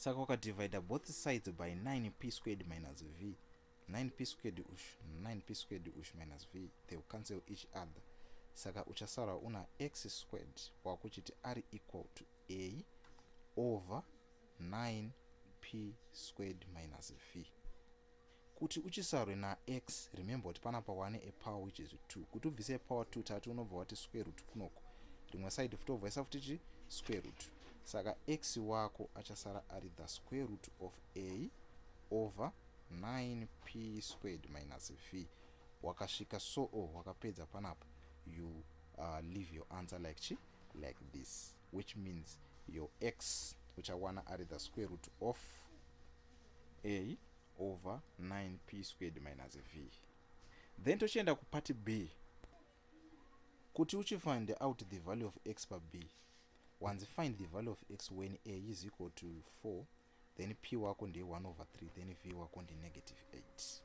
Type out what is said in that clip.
saka wakadivida both sides by 9p squared minus v, 9p squared ush 9p squared ush minus v, they will cancel each other. Saka uchasara una x squared wakuchiti r equal to a over 9p squared minus v. Kuti uchisarwe na x, remember kuti panapa wane a power which is 2. Kuti ubvise power 2 tatu unobva wati square root kunoko. Rimwe side futi obvaisa futi square root. Saka x wako achasara ari the square root of a over 9p squared minus v. Wakashika so wakapedza panapa, you leave your answer like this, which means your x uchawana ari the square root of a over 9p squared minus v. Then tochienda ku part b, kuti uchifind out the value of x per b, once find the value of x when a is equal to 4, then p wako ndi 1 over 3, then v wako ndi -8.